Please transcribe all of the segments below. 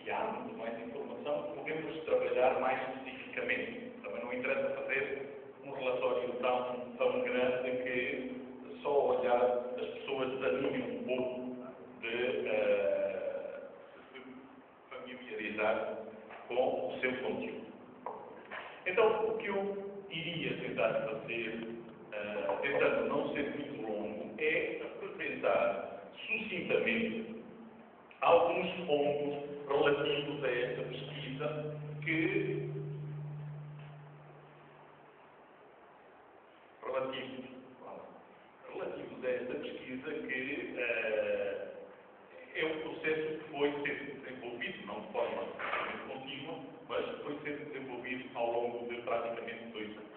se há muito mais informação, podemos trabalhar mais especificamente. Também não interessa fazer um relatório tão grande que só olhar as pessoas desanimem um pouco de se familiarizar com o seu conteúdo. Então, o que eu iria tentar fazer, tentando não ser muito longo, é apresentar sucintamente alguns pontos relativos a esta pesquisa que é um processo que foi sendo desenvolvido, não de forma contínua, mas foi sendo desenvolvido ao longo de praticamente 2 anos.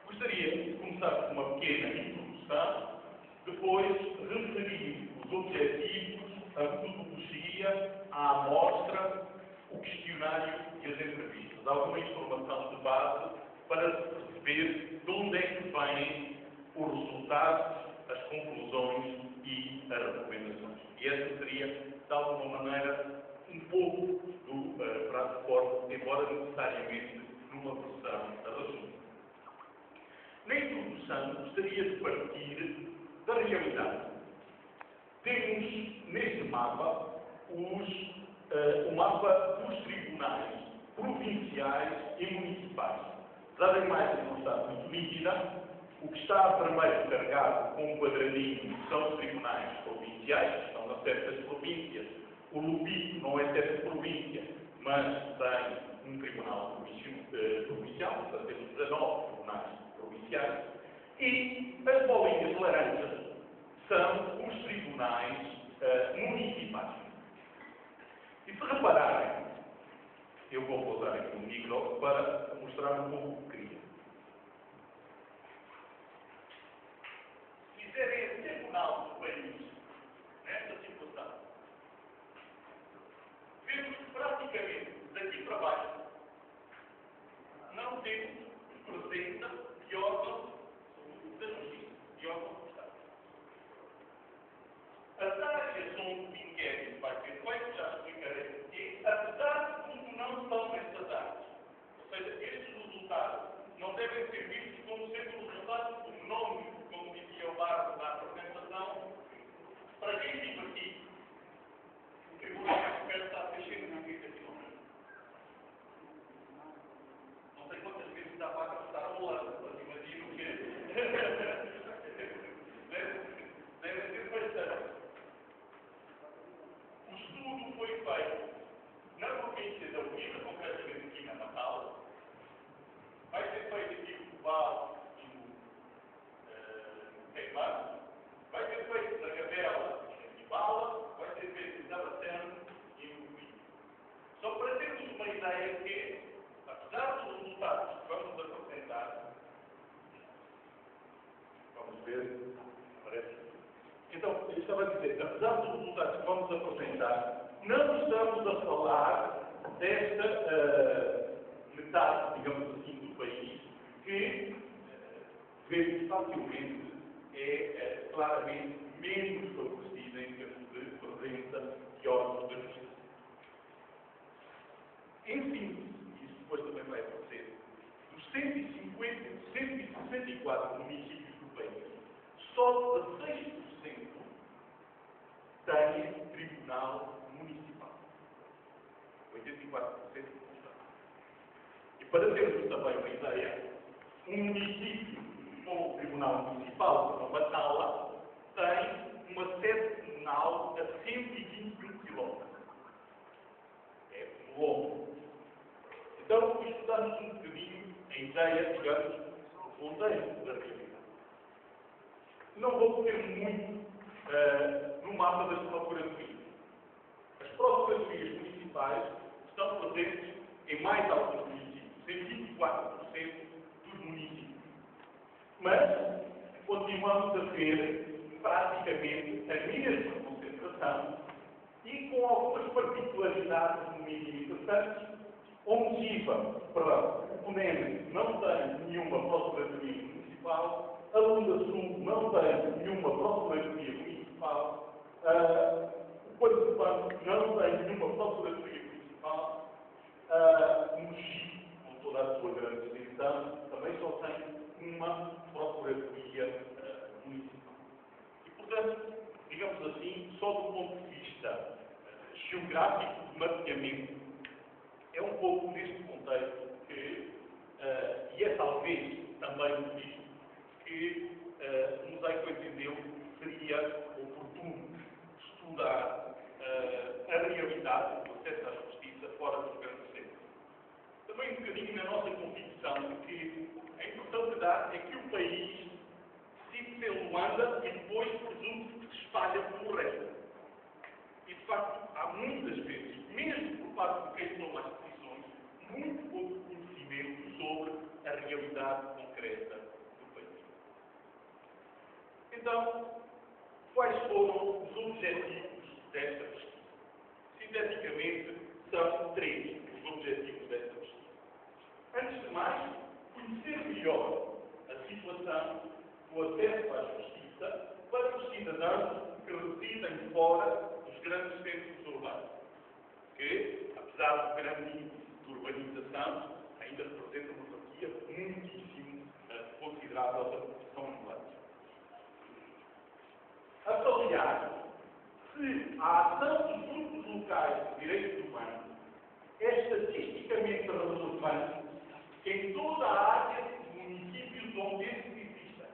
Gostaria de começar com uma pequena introdução, depois referir os objetivos, a metodologia, a amostra, o questionário e as entrevistas. Alguma informação de base para se perceber de onde é que vêm os resultados, as conclusões e as recomendações. E essa seria, de alguma maneira, um pouco do prato forte, embora necessariamente numa versão resumida. Na introdução, gostaria de partir da realidade. Temos neste mapa o mapa dos tribunais provinciais e municipais. Apesar da imagem não estar muito nítida, o que está vermelho carregado com um quadradinho são os tribunais provinciais, que estão nas 7 províncias. O Lubito não é 7 província, mas tem um tribunal provincial, portanto temos 19 tribunais provinciais. E as bolinhas laranjas são os tribunais municipais. E se repararem, eu vou pousar aqui o micro para mostrar um pouco o que queria. Se fizerem a diagonal do país, nesta situação, vemos que praticamente daqui para baixo não temos presença de órgãos da justiça, de órgãos do Estado. As áreas onde o inquérito vai ser feito, já explicarei porquê, apesar de tudo, não são estas áreas. Ou seja, estes resultados não devem ser vistos como sendo resultados do nome, como dizia o Barro na apresentação, para quem vive aqui, o Tribunal Superior está a 680 km. Não sei quantas vezes dá para atravessar a Holanda, mas imagino que deve ser bastante. O estudo foi feito na província da União, concretamente aqui na Natal. Vai ser feito aqui no Vale e no Queimado. Vai ser feito na Gavela e em Ibala. Vai ser feito na Bacena e no Pinho. Só para termos uma ideia que, apesar dos resultados que vamos apresentar, vamos ver, parece. Então, eu estava a dizer, apesar dos resultados que vamos apresentar, não estamos a falar desta metade, digamos assim, do país, que vemos facilmente é claramente menos favorecida em termos de presença de órgãos da justiça. Enfim, isso depois também vai aparecer, dos 164 municípios do país, só 16% têm tribunal municipal. 84% não está. E para termos também uma ideia, um município com o tribunal municipal, como a Batala, tem uma sede comunal a 121 km. É longo. Então, isto dá-nos um bocadinho a ideia, digamos, do contexto da realidade. Não vou meter muito no mapa das procuradorias. As procuradorias municipais estão presentes em mais alguns municípios, em 24% dos municípios. Mas continuamos a ver praticamente a mesma concentração e com algumas particularidades no mínimo interessantes. O Ponente não tem nenhuma procuradoria municipal, a Lunda Sul não tem nenhuma procuradoria municipal, o Porto Santo não tem nenhuma procuradoria digamos assim, só do ponto de vista geográfico de mapeamento. É um pouco neste contexto que, e é talvez também por isto, que o Mosaico entendeu que seria oportuno estudar a realidade do acesso à justiça fora dos grandes centros. Também um bocadinho na nossa convicção de que a impressão que dá é que o país decide ser Luanda e depois presume que se espalha pelo resto. E de facto, há muitas vezes, mesmo por parte de quem toma as decisões, muito pouco conhecimento sobre a realidade concreta do país. Então, quais foram os objetivos desta pesquisa? Sinteticamente, são três os objetivos desta pesquisa. Antes de mais, conhecer melhor a situação do acesso à justiça para os cidadãos que residem fora dos grandes centros urbanos, que, apesar do grande índice de urbanização, ainda representam uma fatia muitíssimo considerável da população ambulante. Avaliar se a ação dos grupos locais de direitos humanos é estatisticamente relevante em toda a área dos municípios onde estes existem,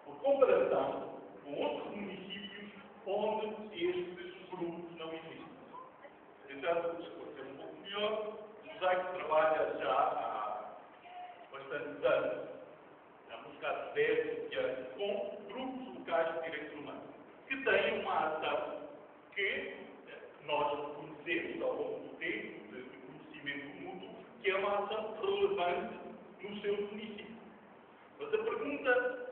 por comparação com outros municípios onde estes grupos não existem. Tentando esclarecer um pouco melhor, o Mosaico trabalha já há bastantes anos, há uns casos 10, 20 anos, com grupos locais de direitos humanos, que têm uma ação que nós reconhecemos ao longo do tempo, de conhecimento mútuo, que é uma ação relevante no seu município. Mas a pergunta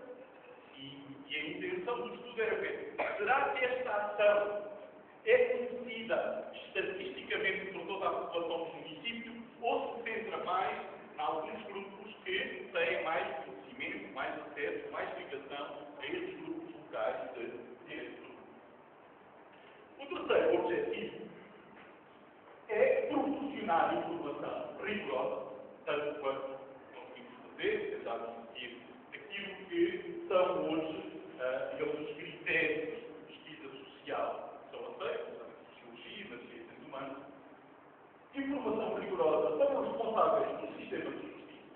e a intenção do estudo era ver, será que esta ação é conhecida estatisticamente por toda a população do município ou se centra mais em alguns grupos que têm mais conhecimento, mais acesso, mais ligação a estes grupos locais de direitos humanos? O terceiro objetivo é proporcionar informação rigorosa, tanto quanto conseguimos fazer, tentar conseguir aquilo que são hoje, digamos, os critérios de pesquisa social que são aceitos, na sociologia e nas ciências humanas. Informação rigorosa para os responsáveis do sistema de justiça,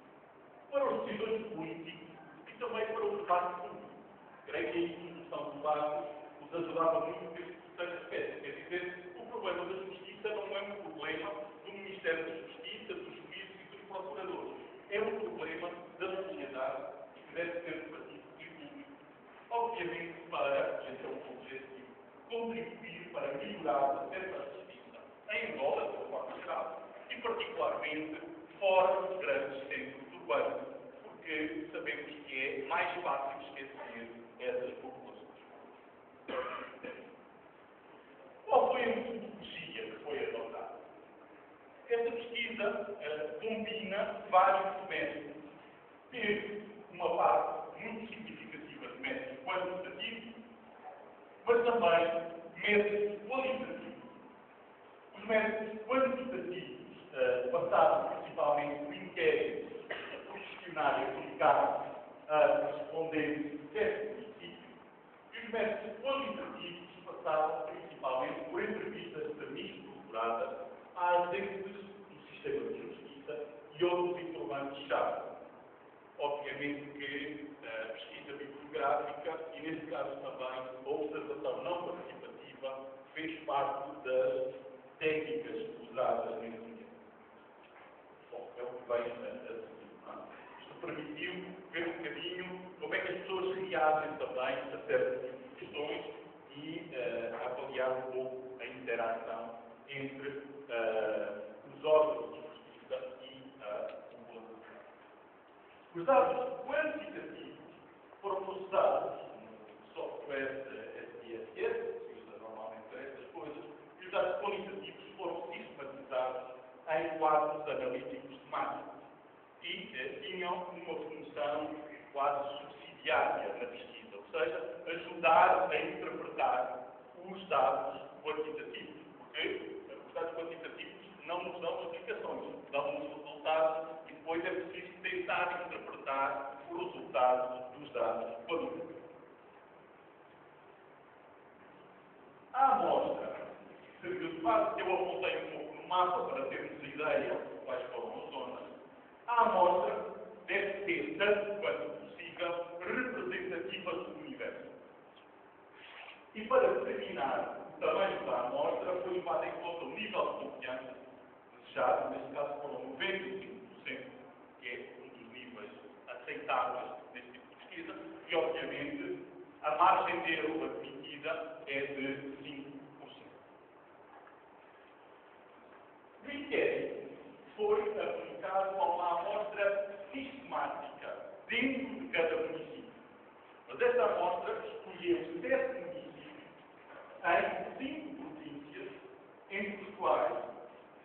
para os decisores políticos e também para o debate público. Creio que a introdução do debate nos ajudava muito nesse terceiro aspecto. Quer dizer, o problema da justiça não é um problema do Ministério da Justiça, dos juízes e dos procuradores. É um problema da sociedade e que deve ser debatido e público. Obviamente, para, esse é o objetivo, contribuir para melhorar o acesso à justiça em Angola, de uma forma geral, e particularmente fora dos grandes centros urbanos, porque sabemos que é mais fácil esquecer essas populações. Qual foi a metodologia que foi adotada? Esta pesquisa combina vários métodos. Teve uma parte muito significativa de métodos quantitativos, mas também métodos qualitativos. Os métodos quantitativos passaram principalmente por inquéritos, por questionários aplicados a respondentes de 7 municípios, e os métodos qualitativos passaram principalmente por entrevistas de serviço procuradas a agentes do sistema de justiça e outros informantes-chave. Obviamente que a pesquisa bibliográfica e, neste caso também, a observação não participativa fez parte das técnicas usadas nesse momento. Bom, é o que vem a seguir. Isto permitiu ver um bocadinho como é que as pessoas reagem também a certas questões e avaliar um pouco a interação entre os órgãos de justiça e a população. Os dados quantitativos foram processados no software SPSS, que se usa normalmente para estas coisas, e os dados qualitativos foram sistematizados em quadros analíticos temáticos e tinham uma função quase subsidiária na pesquisa, ou seja, ajudar a interpretar os dados quantitativos, porque os dados quantitativos não nos dão explicações, dão-nos resultados e depois é preciso tentar interpretar os resultados dos dados quantitativos. quase que eu apontei um pouco no mapa para termos ideia de quais foram as zonas, a amostra deve ser, tanto quanto possível, representativa do universo. E para determinar o tamanho da amostra, foi levado em conta o nível de confiança desejado, neste caso foram 95%, que é um dos níveis aceitáveis neste tipo de pesquisa, e obviamente a margem de erro admitida é de 5%. O inquérito foi aplicado a uma amostra sistemática dentro de cada município. Mas esta amostra escolheu 7 municípios em 5 províncias, entre os quais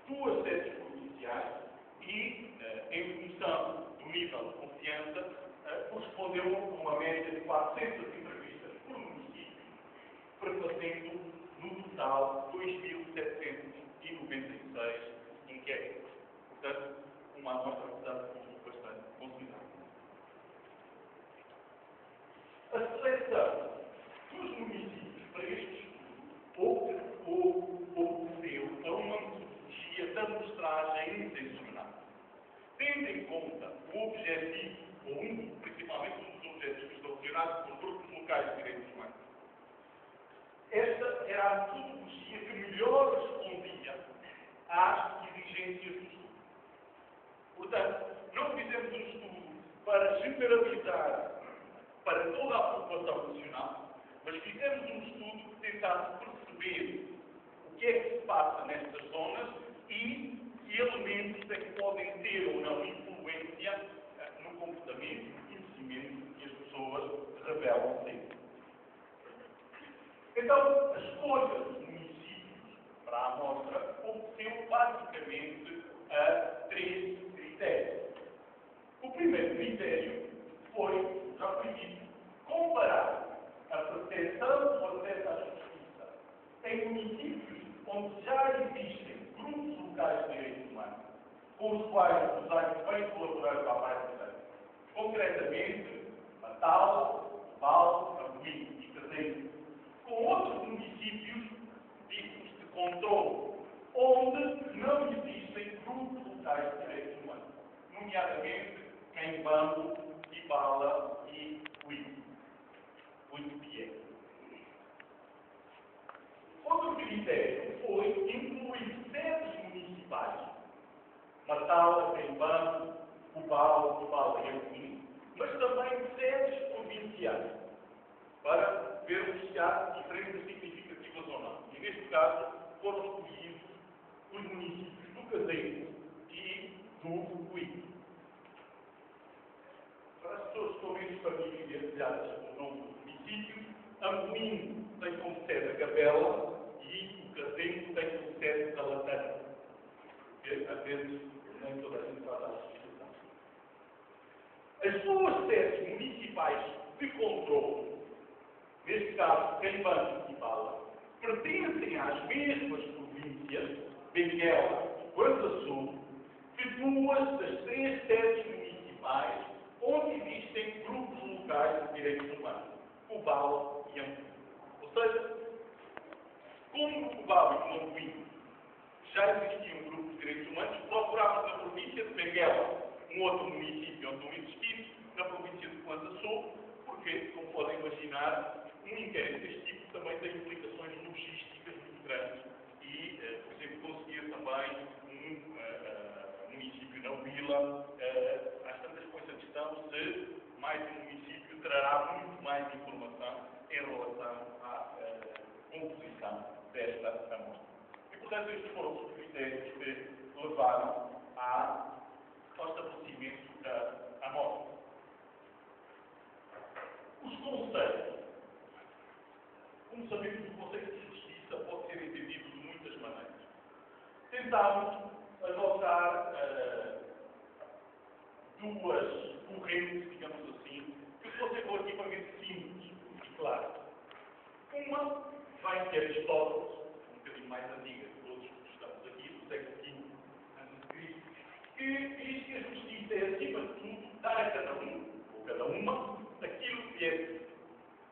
2 sedes provinciais e, em função do nível de confiança, correspondeu a uma média de 400 entrevistas por município, prefazendo no total 2.796 inquéritos. Portanto, uma amostra bastante considerável. A seleção dos municípios para este estudo obedeceu a uma metodologia de amostragem intencional, tendo em conta o objetivo, principalmente um dos objetivos relacionados com os grupos locais de direitos humanos. Esta era a metodologia que melhor respondia às exigências do estudo. Portanto, não fizemos um estudo para generalizar para toda a população nacional, mas fizemos um estudo que tentasse perceber o que é que se passa nestas zonas e que elementos é que podem ter ou não influência no comportamento e no conhecimento que as pessoas revelam sempre. Então, a escolha dos municípios para a amostra obteve basicamente a 3 critérios. O primeiro critério foi, já foi dito, comparar a proteção ou acesso à justiça em municípios onde já existem grupos locais de direitos humanos, com os quais os anos bem colaborando há mais de anos. Concretamente, Natal, Val, Amorim e Caseiro, com outros municípios tipos de controle, onde não existem grupos locais de direitos humanos, nomeadamente Quembambo, Ibala e Uitupie. Outro critério foi incluir sedes municipais, Matala, Quembambo, Ibala e Amorim, mas também sedes provinciais, para vermos se há diferenças significativas ou não. E neste caso foram escolhidos os municípios do Caseiro e do Uí. Para as pessoas que estão menos familiarizadas com o nome do município, Amorim tem como sede a Capela e o Caseiro tem como sede a Latana. Porque às vezes nem toda a gente faz a associação. As suas sedes municipais de controle, neste caso, Quembambo e Ibala, pertencem às mesmas províncias, Benguela e Guarda Sul, que 2 das 3 sedes municipais onde existem grupos locais de direitos humanos, Cubal e Amorim. Ou seja, como no Cubal e no Amorim já existia um grupo de direitos humanos, procurámos na província de Benguela, um outro município onde não existisse, na província de Guarda Sul, porque, como podem imaginar, um inquérito deste tipo também tem implicações logísticas muito grandes e, por exemplo, conseguir também um município na Vila, às tantas põe-se a questão se mais um município trará muito mais informação em relação à composição desta amostra. E, portanto, estes foram os critérios que levaram ao estabelecimento da amostra. Os conceitos. Como sabemos, o conceito de justiça pode ser entendido de muitas maneiras. Tentámos adotar 2 correntes, digamos assim, que fossem relativamente simples e claras. Uma vem de Aristóteles, um bocadinho mais antiga que todos que estamos aqui, do século V a.C., que diz que a justiça é, acima de tudo, dar a cada um, ou cada uma, aquilo que é devido.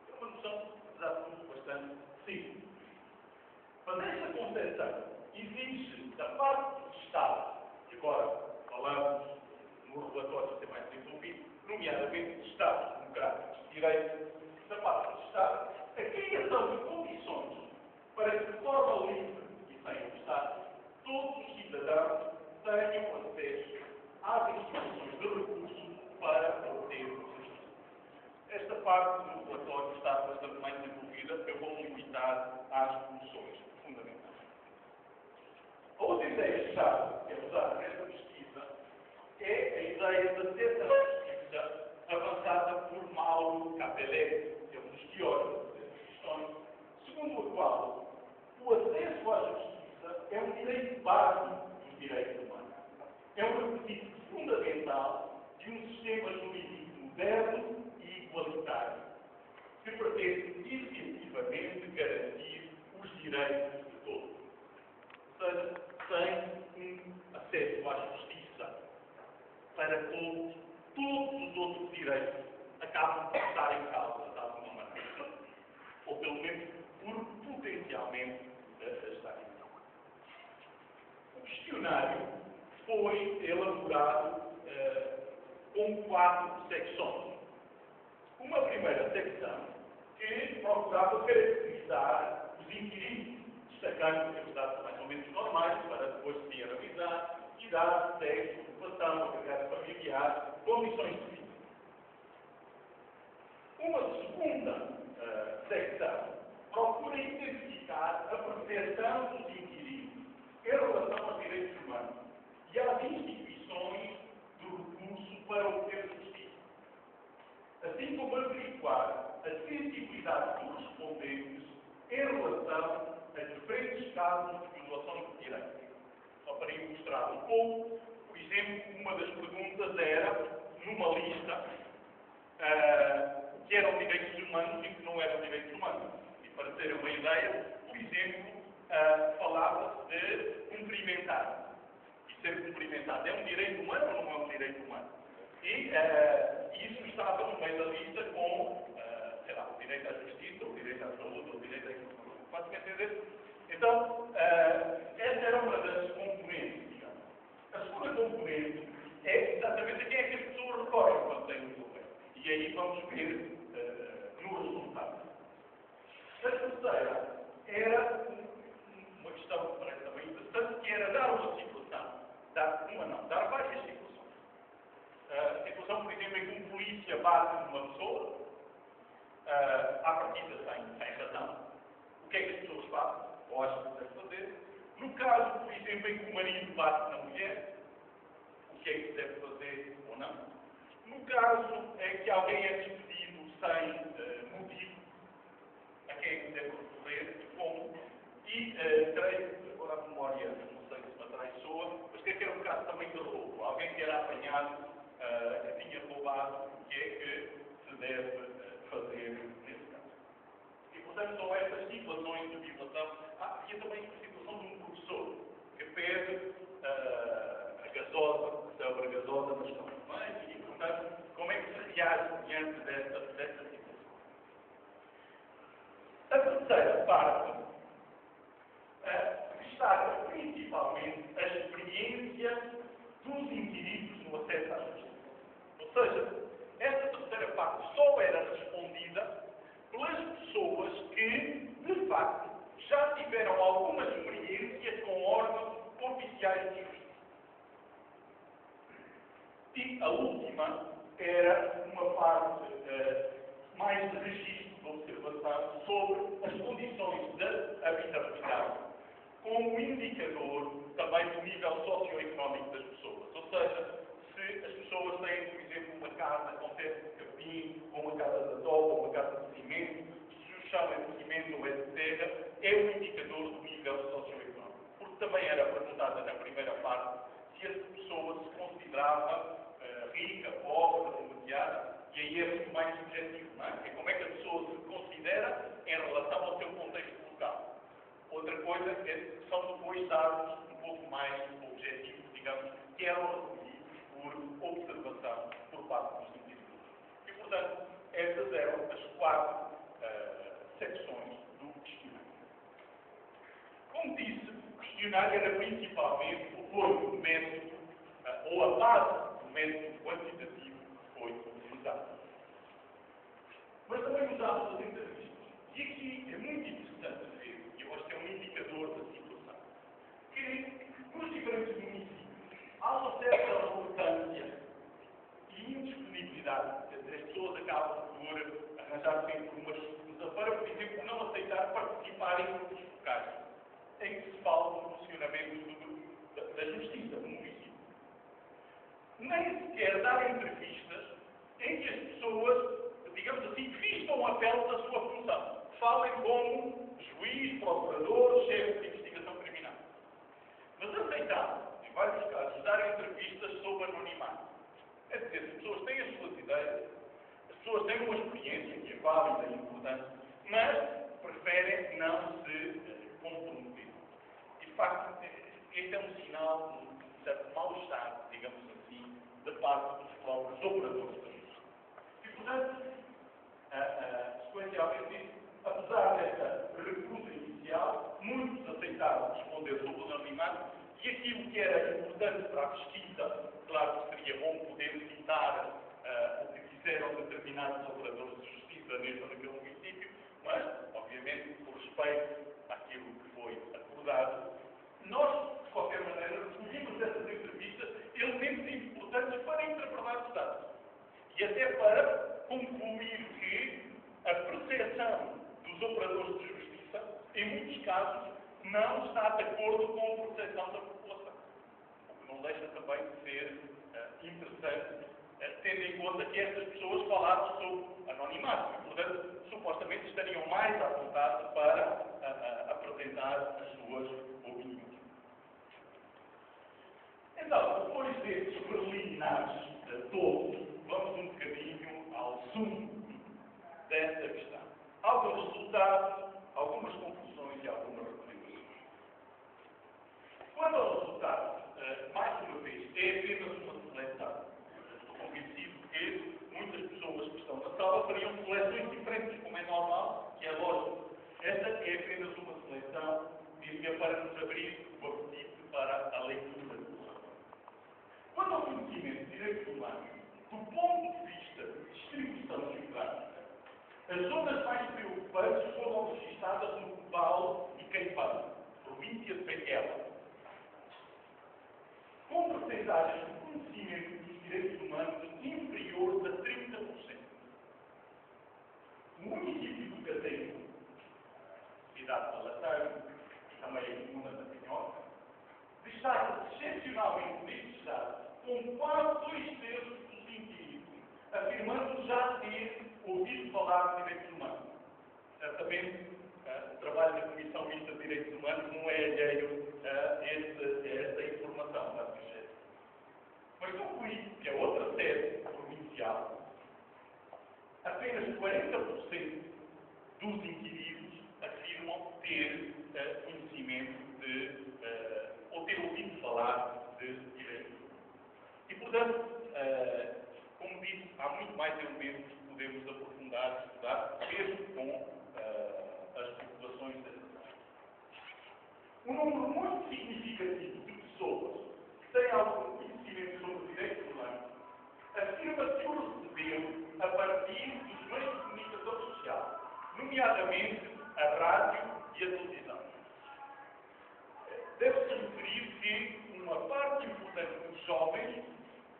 É uma noção, apesar de tudo, bastante simples. Mas esta concepção exige da parte do Estado, e agora falamos no relatório ser mais desenvolvido, nomeadamente de Estados democráticos de direito, da parte do Estado, a criação de condições para que, de forma livre e sem obstáculos, todos os cidadãos tenham acesso às instituições de recurso para obter justiça. Esta parte do relatório está bastante mais desenvolvida, eu vou limitar às soluções fundamentais. A outra ideia-chave que é usada nesta pesquisa é a ideia da certa justiça avançada por Mauro Capelletti, que é um dos teóricos dessas questões, segundo o qual o acesso à justiça é um direito básico dos direitos humanos. É um requisito fundamental de um sistema jurídico moderno e igualitário, que pretende efetivamente garantir os direitos de todos. Ou seja, sem um acesso à justiça para todos, todos os outros direitos acabam por estar em causa de alguma maneira. Ou pelo menos por potencialmente estar em causa. O questionário foi elaborado com 4 secções. Uma primeira secção que procurava caracterizar os inquiridos, destacando os dados mais ou menos normais, para depois se analisar idade, sexo, ocupação, agregado familiar, condições de vida. Uma segunda secção procura identificar a percepção dos inquiridos em relação aos direitos humanos e às instituições do recurso para obter justiça, assim como averiguar a sensibilidade dos respondentes em relação a diferentes casos de violações de direitos. Só para ilustrar um pouco, por exemplo, uma das perguntas era, numa lista, o que eram direitos humanos e o que não eram direitos humanos. E para ter uma ideia, por exemplo, falava-se de cumprimentar. E ser cumprimentado é um direito humano ou não é um direito humano? E isso estava no meio da lista com, sei lá, o direito à justiça, o direito à saúde, o direito à informação. Faz-me entender? Então, essa era uma das componentes, digamos. A segunda componente é exatamente a quem é que as pessoas recorrem quando têm um problema. E aí vamos ver no resultado. A terceira era uma questão que parece também interessante, que era dar uma situação. Dar várias situações. A situação, por exemplo, em que um polícia bate numa pessoa, à partida sem razão. O que é que as pessoas fazem? Ou acham que deve fazer? No caso, por exemplo, em que o marido bate na mulher, o que é que se deve fazer ou não? No caso em que alguém é despedido sem motivo, a quem é que deve recorrer e como? E creio, agora a memória, não sei se me atraiçoa, mas creio que era um caso também de roubo. Alguém que era apanhado, que tinha roubado, o que é que se deve fazer nesse caso? E, portanto, são estas situações de violação. Havia também a situação de um professor que pede a gasosa, sobre a gasosa nas confirmações, e, portanto, como é que se reage diante desta situação? A terceira parte destaca principalmente a experiência dos inquiridos no acesso à justiça. Ou seja, essa terceira parte só era respondida pelas pessoas que, de facto, já tiveram alguma experiência com órgãos oficiais de justiça. E a última era uma parte mais de registro, de observação, sobre as condições de habitabilidade, como indicador também do nível socioeconómico das pessoas. Ou seja, se as pessoas têm, por exemplo, uma casa com teto de capim, ou uma casa de adobe, ou uma casa de cimento, se o chão é de cimento ou é de terra, é um indicador do nível socioeconómico. Porque também era perguntada na primeira parte se essa pessoa se considerava rica, pobre, remediada, e aí é muito mais subjetivo, não é? É como é que a pessoa se considera em relação ao seu contexto local. Outra coisa são depois dados um pouco mais objetivos, digamos, que eram recolhidos por observação por parte dos indivíduos. E, portanto, essas eram as 4 secções do questionário. Como disse, o questionário questionário era principalmente, foi o método, ou a base do método quantitativo que foi utilizado. Mas também usámos as entrevistas. E aqui é muito interessante ver, e eu acho que é um indicador da situação, que nos diferentes municípios há uma certa relutância e indisponibilidade. As pessoas acabam por arranjar sempre uma excusa para, por exemplo, não aceitar participar em grupos focais, em que se fala do funcionamento da justiça no município. Nem sequer dar entrevistas em que as pessoas, digamos assim, vistam a pele da sua função. Falem como juiz, procurador, chefe de investigação criminal. Mas aceitaram, em vários casos, dar entrevistas sob anonimato. É dizer, as pessoas têm as suas ideias, as pessoas têm uma experiência que é válida e importante, mas preferem não se comprometer. E, de facto, este é um sinal de certo mal-estar, digamos assim, da parte dos próprios operadores da justiça. E, portanto, sequencialmente, apesar desta recusa inicial, muitos aceitaram responder sob o anonimato e aquilo que era importante para a pesquisa, claro que seria bom poder citar o que disseram determinados operadores de justiça neste ou naquele município, mas, obviamente, por respeito àquilo que foi acordado, nós, de qualquer maneira, recolhemos essas entrevistas elementos importantes para interpretar os dados. E até para concluir que a percepção dos operadores de justiça, em muitos casos, não está de acordo com a percepção da população. O que não deixa também de ser interessante, tendo em conta que estas pessoas falaram sobre anonimato e, portanto, supostamente estariam mais à vontade para apresentar as suas opiniões. Então, depois destes preliminares todos, vamos um bocadinho ao sumo desta questão. Alguns resultados, algumas conclusões e algumas recomendações. Quanto aos resultados, mais uma vez, é apenas uma seleção. Estou convencido que muitas pessoas que estão na sala fariam seleções diferentes, como é normal, que é lógico. Esta é apenas uma seleção, diria, para nos abrir o apetite para a leitura. Quanto ao conhecimento de direitos humanos, do ponto de vista de distribuição geográfica, as zonas mais preocupantes foram registradas no Cobal e Caivano, província de Benguela, com percentagens de conhecimento dos direitos humanos inferiores a 30%. No município do Cateiro, cidade de Lataio, e também a comuna da Pinhoca, destaca-se excepcionalmente neste estado, com quase 2/3 dos indivíduos, afirmando já ter ouvido falar de direitos humanos. Certamente, o trabalho da Comissão Mista de Direitos Humanos não é alheio a esta informação, mas concluí que a outra sede provincial, apenas 40% dos indivíduos afirmam ter conhecimento de, ou ter ouvido falar de direitos humanos. E, portanto, como disse, há muito mais elementos que podemos aprofundar, estudar, mesmo com as populações dessas áreas. Um número muito significativo de pessoas que têm algum conhecimento sobre direitos humanos afirma que o recebeu a partir dos meios de comunicação social, nomeadamente a rádio e a televisão. Deve-se referir que uma parte importante dos jovens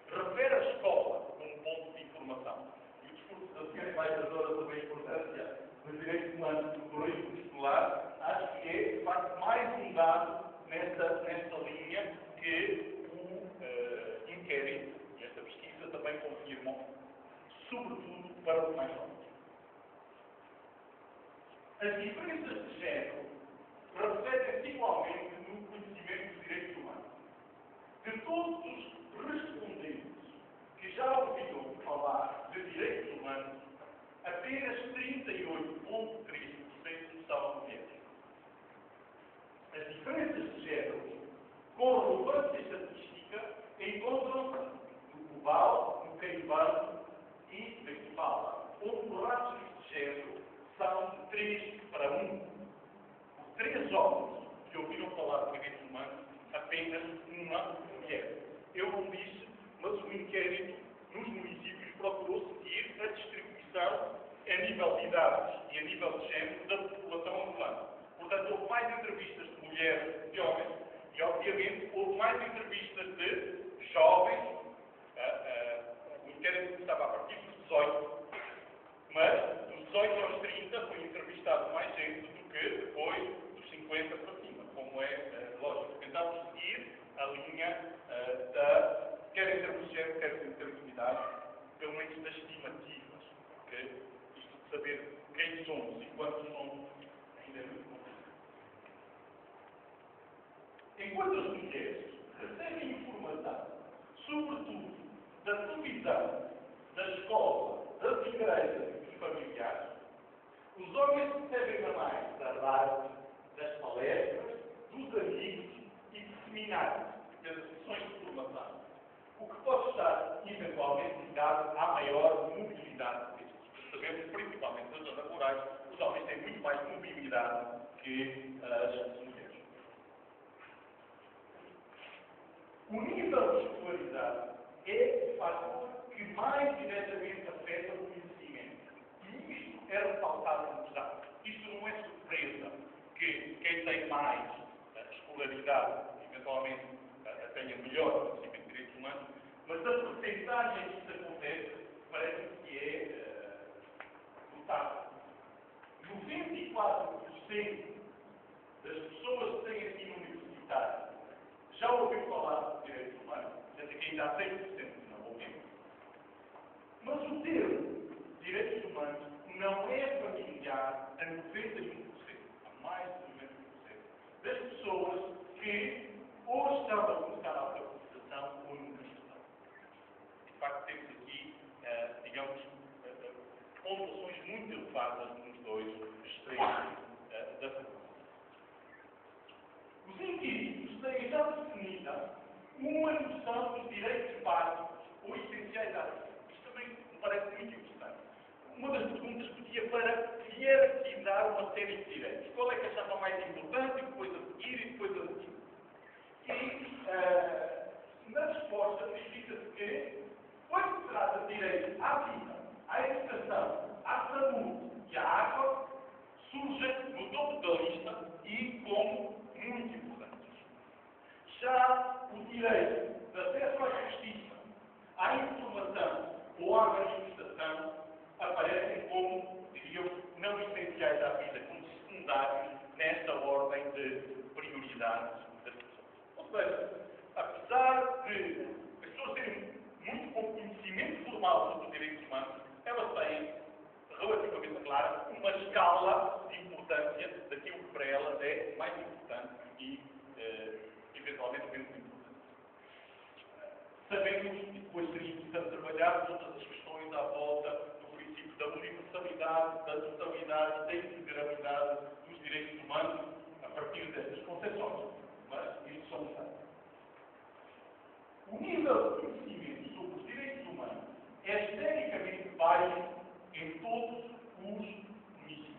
refere a escola como ponto de informação. E o discurso da senhora embaixadora sobre a importância dos direitos humanos no currículo escolar, acho que é, de facto, mais um dado nesta linha que o inquérito e esta pesquisa também confirmam, sobretudo para os mais jovens. As diferenças de género refletem-se igualmente no conhecimento dos direitos humanos. De todos os respondentes que já ouviram falar de direitos humanos, apenas 38,3% são mulheres. As diferenças de género, com relevância estatística, encontram-se no Cobal, no Caivano e na Quipala, onde os rastros de género são de 3 para 1. Os 3 homens que ouviram falar de direitos humanos apenas uma mulher. Eu não disse, mas o inquérito nos municípios procurou seguir a distribuição a nível de idades e a nível de género da população angolana. Portanto, houve mais entrevistas de mulheres de homens e, obviamente, houve mais entrevistas de jovens. O inquérito começava a partir dos 18, mas dos 18 aos 30 foi entrevistado mais gente do que depois dos 50 para cima, como é lógico. Tentamos seguir a linha quer em termos de género, quer em termos de idade, pelo menos das estimativas. Okay? Isto de saber quem somos e quantos somos ainda é muito complicado. Enquanto as mulheres recebem informação, sobretudo da televisão, da escola, das igrejas e dos familiares, os homens recebem a mais da rádio, das palestras, dos amigos e de seminários, das sessões de formação, o que pode estar eventualmente ligado à maior mobilidade destes. Sabemos, principalmente nas zonas rurais, os homens têm muito mais mobilidade que as mulheres. O nível de escolaridade é o fator que mais diretamente afeta o conhecimento. E isto é ressaltado nos dados. Isto não é surpresa que quem tem mais escolaridade, eventualmente, tenha melhor conhecimento de direitos humanos, mas a porcentagem que isto acontece parece que é notável. 94% das pessoas que têm ensino universitário já ouviu falar de direitos humanos, quer dizer que ainda há 6% que não ouviu. Mas o termo direitos humanos não é familiar a 91%, a mais de 90% das pessoas que ou estão a começar a alfabetização ou nunca estão. De facto, temos aqui, digamos, pontuações muito elevadas nos dois extremos da formação. Os inquiridos têm já definida uma noção dos direitos básicos ou essenciais à vida. Isto também me parece muito interessante. Uma das perguntas pedia para hierarquizar uma série de direitos. Qual é que achava mais importante, e depois a seguir, e depois a seguir. E na resposta verifica-se que, quando se trata de direito à vida, à educação, à saúde e à água, surgem no topo da lista e como muito importantes. Já o direito de acesso à justiça, à informação ou à manifestação aparecem como, diríamos, não essenciais à vida, como secundários nesta ordem de prioridades das pessoas. Ou seja, apesar de as pessoas terem muito pouco conhecimento formal sobre os direitos humanos, elas têm, relativamente clara, uma escala de importância daquilo que para elas é mais importante e, eventualmente, menos importante. Sabemos, e depois seria importante trabalhar todas as questões à volta do princípio da universalidade, da totalidade e da integralidade dos direitos humanos a partir destas concepções. Mas isto são detalhes. O nível de conhecimento sobre os direitos humanos é genericamente baixo em todos os municípios.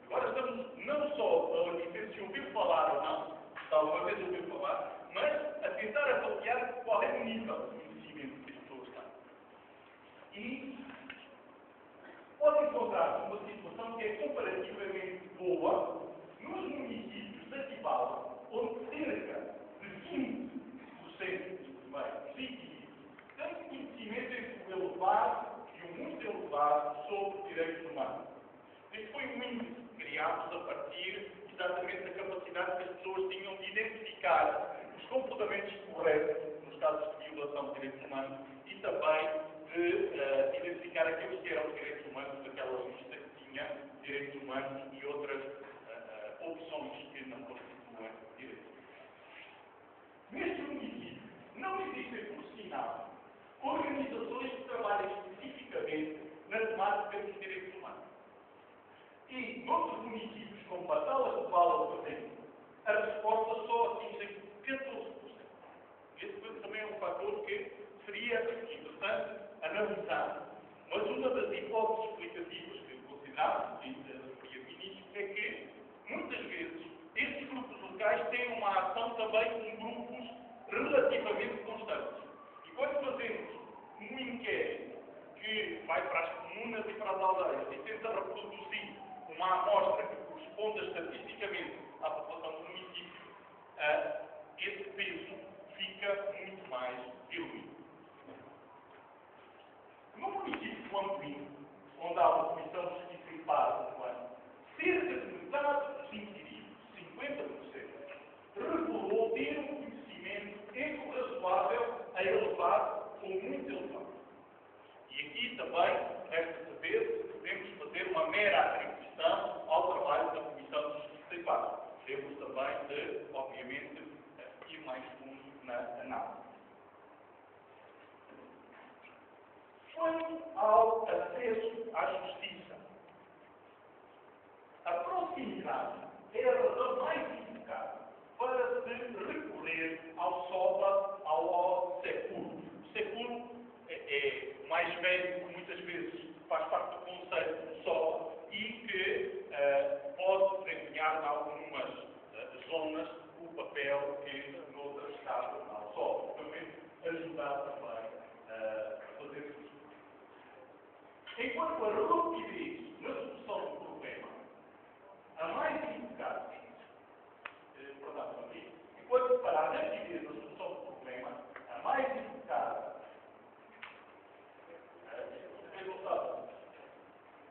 Agora estamos não só a dizer se ouviu falar ou não, se alguma vez ouviu falar, mas a tentar avaliar qual é o nível de conhecimento que as pessoas têm. E pode encontrar uma situação que é comparativamente boa nos municípios da Cibala, onde cerca de 20% dos indivíduos têm conhecimento entre o elevado e o muito elevado sobre direitos humanos. Este foi um índice que criámos a partir exatamente da capacidade que as pessoas tinham de identificar os comportamentos corretos nos casos de violação de direitos humanos e também de identificar aqueles que eram direitos humanos daquela lista que tinha direitos humanos e outras opções que não constituem direitos humanos. Neste município não existem, por sinal, organizações que trabalhem especificamente na temática dos direitos humanos. E, noutros municípios, como Matalas de Vala, por exemplo, a resposta só atinge 14%. Esse também é um fator que seria interessante analisar. Mas uma das hipóteses explicativas que consideramos, e referia no início, é que, muitas vezes, estes grupos locais têm uma ação também com grupos relativamente constantes. E quando fazemos um inquérito que vai para as comunas e para as aldeias e tenta reproduzir uma amostra que corresponda estatisticamente à população do município, esse peso fica muito mais diluído. No município de Lampelim, onde há uma comissão de justiça e paz no ano, cerca de metade dos inquiridos, 50%, revelou ter um conhecimento entre o razoável a elevado ou muito elevado. E aqui também resta saber se podemos fazer uma mera atribuição ao trabalho da Comissão de Justiça e Paz. Temos também de, obviamente, ir mais fundo na análise. Quanto ao acesso à justiça, a proximidade é a razão mais indicada para se recorrer ao SOPA, ao SECUR. O SECUR é mais velho, que muitas vezes faz parte do conceito do SOPA e que pode desempenhar em algumas zonas o papel que noutras está ao SOPA. Também ajudar também a fazer isso. Enquanto a rapidez na solução do problema, a mais indicada, enquanto para a rapidez na solução do problema, a mais indicada,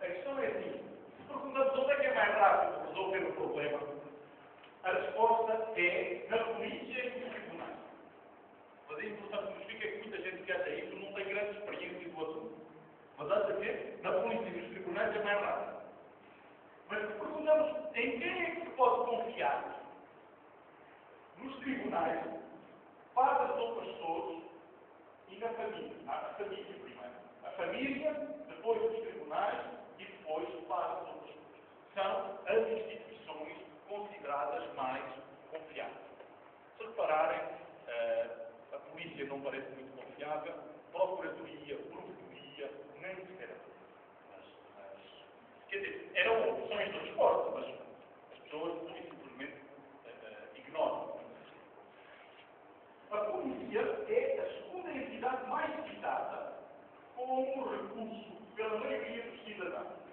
a questão é assim, se perguntamos onde é que é mais rápido resolver o problema, a resposta é na polícia e nos tribunais. Mas é importante significa que muita gente que acha isso não tem grande experiência do assunto. Mas acha que na polícia e nos tribunais é mais rápido. Mas se perguntamos em quem é que se pode confiar, nos tribunais, padres ou pastores e na família. A família primeiro. A família, depois os tribunais e depois padres ou pastores. São as instituições consideradas mais confiáveis. Se repararem, a polícia não parece muito confiável, procuradoria, provedoria, nem sequer. Quer dizer, eram opções de resposta, mas as pessoas simplesmente ignoram. A polícia é a segunda entidade mais citada como recurso pela maioria dos cidadãos.